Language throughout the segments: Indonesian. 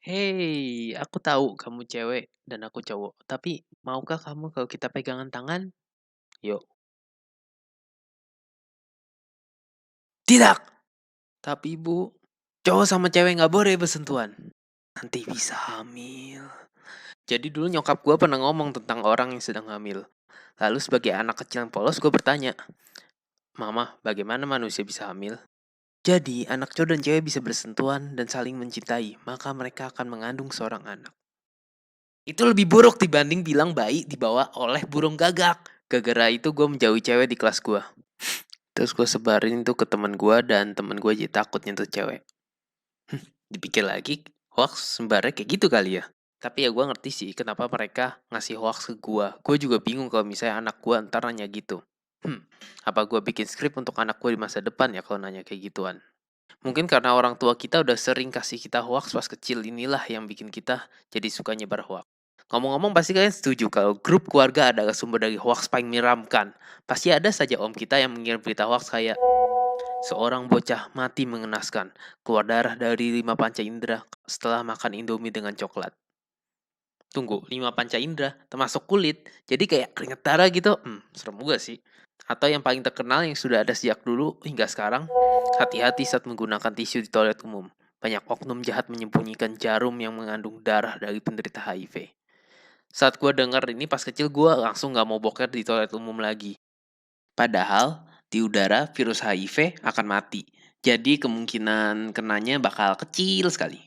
Hei, aku tahu kamu cewek dan aku cowok. Tapi maukah kamu kalau kita pegangan tangan? Yuk. Tidak. Tapi bu, cowok sama cewek nggak boleh bersentuhan. Nanti bisa hamil. Jadi dulu nyokap gue pernah ngomong tentang orang yang sedang hamil. Lalu sebagai anak kecil yang polos gue bertanya, Mama, bagaimana manusia bisa hamil? Jadi anak cowok dan cewek bisa bersentuhan dan saling mencintai, maka mereka akan mengandung seorang anak. Itu lebih buruk dibanding bilang bayi dibawa oleh burung gagak. Gara-gara itu gue menjauhi cewek di kelas gue. Terus gue sebarin itu ke teman gue dan teman gue jadi takut nyentuh cewek. Dipikir lagi, hoax sebenarnya kayak gitu kali ya. Tapi ya gue ngerti sih kenapa mereka ngasih hoax ke gue. Gue juga bingung kalau misalnya anak gue ntar nanya gitu. Apa gue bikin skrip untuk anak gue di masa depan ya kalau nanya kayak gituan. Mungkin karena orang tua kita udah sering kasih kita hoax pas kecil, inilah yang bikin kita jadi suka nyebar hoax. Ngomong-ngomong pasti kalian setuju kalau grup keluarga adalah sumber dari hoax paling menyeramkan. Pasti ada saja om kita yang mengirim berita hoax kayak seorang bocah mati mengenaskan, keluar darah dari 5 panca indera setelah makan indomie dengan coklat. Tunggu, 5 panca indera termasuk kulit. Jadi kayak keringet darah gitu. Serem juga sih. Atau yang paling terkenal yang sudah ada sejak dulu hingga sekarang, hati-hati saat menggunakan tisu di toilet umum. Banyak oknum jahat menyembunyikan jarum yang mengandung darah dari penderita HIV. Saat gue denger ini pas kecil gue langsung gak mau boker di toilet umum lagi. Padahal di udara virus HIV akan mati. Jadi kemungkinan kenanya bakal kecil sekali.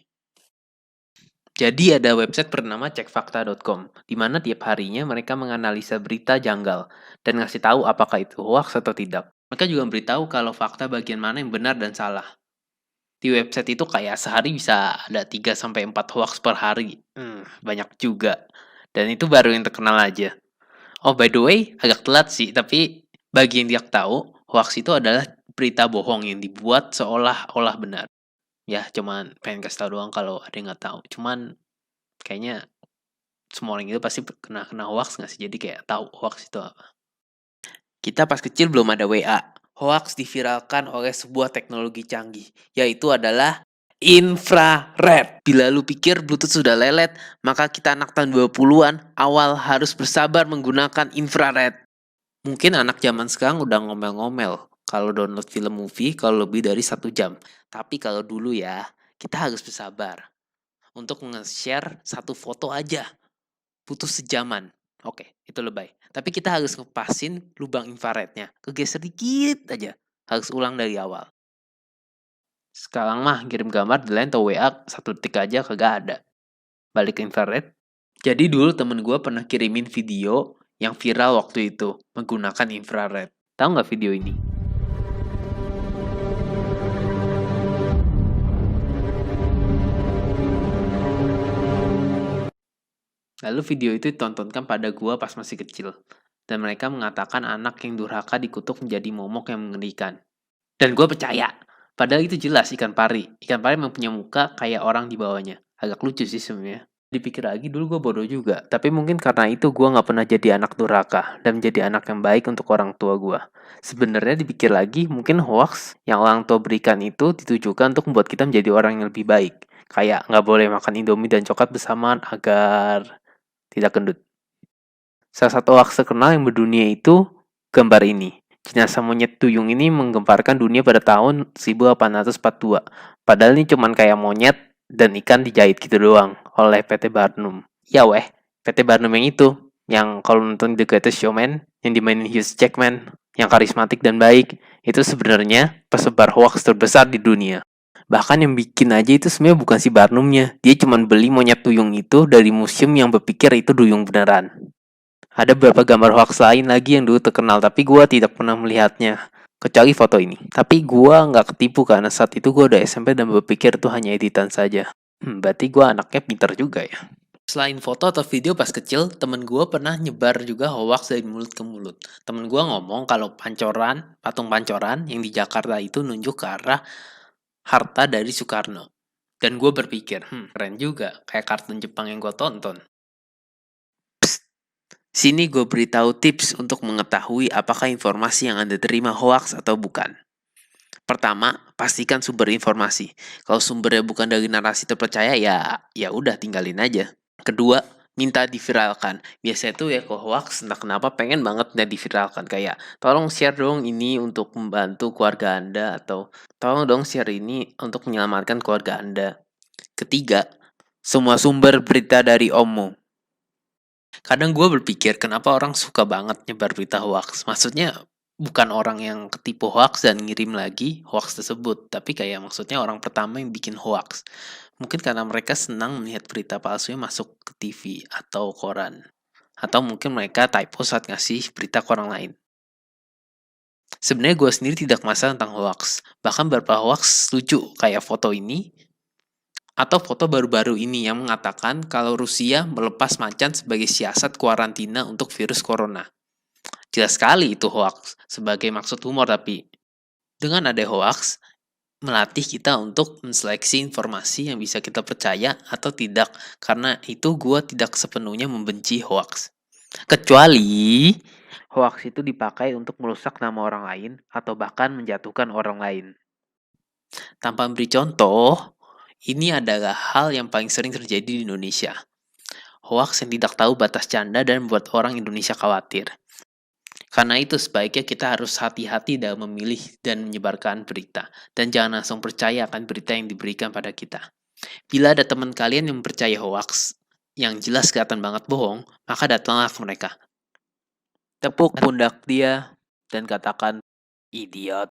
Jadi ada website bernama cekfakta.com, di mana tiap harinya mereka menganalisa berita janggal dan ngasih tahu apakah itu hoax atau tidak. Mereka juga beritahu kalau fakta bagian mana yang benar dan salah. Di website itu kayak sehari bisa ada 3 sampai 4 hoax per hari. Banyak juga. Dan itu baru yang terkenal aja. Oh, by the way, agak telat sih, tapi bagi yang tidak tahu, hoax itu adalah berita bohong yang dibuat seolah-olah benar. Ya, cuman pengen kasih tahu doang kalau ada yang nggak tahu. Cuman kayaknya semua orang itu pasti kena hoax nggak sih? Jadi kayak tahu hoax itu apa. Kita pas kecil belum ada WA. Hoax diviralkan oleh sebuah teknologi canggih, yaitu adalah infrared. Bila lu pikir Bluetooth sudah lelet, maka kita anak tahun 20-an awal harus bersabar menggunakan infrared. Mungkin anak zaman sekarang udah ngomel-ngomel kalau download film movie kalau lebih dari 1 jam. Tapi kalau dulu ya, kita harus bersabar untuk nge-share satu foto aja. Butuh sejaman. Oke, itu lebay. Tapi kita harus ngepasin lubang infrarednya. Kegeser dikit aja. Harus ulang dari awal. Sekarang mah kirim gambar di line atau WA 1 detik aja kagak ada. Balik ke infrared. Jadi dulu temen gue pernah kirimin video yang viral waktu itu menggunakan infrared. Tahu nggak video ini? Lalu video itu ditontonkan pada gue pas masih kecil. Dan mereka mengatakan anak yang durhaka dikutuk menjadi momok yang mengerikan. Dan gue percaya. Padahal itu jelas ikan pari. Ikan pari memang punya muka kayak orang di bawahnya. Agak lucu sih sebenarnya. Dipikir lagi dulu gue bodoh juga. Tapi mungkin karena itu gue gak pernah jadi anak durhaka. Dan menjadi anak yang baik untuk orang tua gue. Sebenarnya dipikir lagi mungkin hoax yang orang tua berikan itu ditujukan untuk membuat kita menjadi orang yang lebih baik. Kayak gak boleh makan indomie dan coklat bersamaan agar tidak gendut. Salah satu hoax terkenal yang berdunia itu gambar ini. Jenazah monyet duyung ini menggemparkan dunia pada tahun 1842. Padahal ini cuman kayak monyet dan ikan dijahit gitu doang oleh PT Barnum. Ya weh, PT Barnum yang itu. Yang kalau nonton The Greatest Showman, yang dimainin Hugh Jackman, yang karismatik dan baik, itu sebenarnya pesebar hoax terbesar di dunia. Bahkan yang bikin aja itu sebenarnya bukan si Barnumnya. Dia cuma beli monyet duyung itu dari museum yang berpikir itu duyung beneran. Ada beberapa gambar hoax lain lagi yang dulu terkenal, tapi gue tidak pernah melihatnya. Kecuali foto ini. Tapi gue nggak ketipu karena saat itu gue udah SMP dan berpikir itu hanya editan saja. Berarti gue anaknya pintar juga ya. Selain foto atau video pas kecil, temen gue pernah nyebar juga hoax dari mulut ke mulut. Temen gue ngomong kalau patung pancoran yang di Jakarta itu nunjuk ke arah harta dari Soekarno. Dan gue berpikir, keren juga, kayak kartun Jepang yang gue tonton. Sini gue beritahu tips untuk mengetahui apakah informasi yang Anda terima hoax atau bukan. Pertama, pastikan sumber informasi. Kalau sumbernya bukan dari narasi terpercaya, ya udah tinggalin aja. Kedua, minta diviralkan. Biasanya tuh ya kalau hoax entah kenapa pengen banget diviralkan, kayak tolong share dong ini untuk membantu keluarga Anda, atau tolong dong share ini untuk menyelamatkan keluarga Anda. Ketiga, semua sumber berita dari Omo. Kadang gue berpikir kenapa orang suka banget nyebar berita hoax. Maksudnya bukan orang yang ketipu hoax dan ngirim lagi hoax tersebut, tapi kayak maksudnya orang pertama yang bikin hoax. Mungkin karena mereka senang melihat berita palsunya masuk ke TV atau koran. Atau mungkin mereka typo saat ngasih berita ke orang lain. Sebenarnya gue sendiri tidak masalah tentang hoax. Bahkan beberapa hoax lucu, kayak foto ini atau foto baru-baru ini yang mengatakan kalau Rusia melepas macan sebagai siasat kuarantina untuk virus corona. Jelas sekali itu hoax sebagai maksud humor, tapi dengan ada hoax melatih kita untuk menseleksi informasi yang bisa kita percaya atau tidak, karena itu gue tidak sepenuhnya membenci hoax. Kecuali hoax itu dipakai untuk merusak nama orang lain atau bahkan menjatuhkan orang lain. Tanpa memberi contoh, ini adalah hal yang paling sering terjadi di Indonesia. Hoax yang tidak tahu batas canda dan membuat orang Indonesia khawatir. Karena itu sebaiknya kita harus hati-hati dalam memilih dan menyebarkan berita. Dan jangan langsung percaya akan berita yang diberikan pada kita. Bila ada teman kalian yang percaya hoax, yang jelas kelihatan banget bohong, maka datanglah ke mereka. Tepuk pundak dia dan katakan, idiot.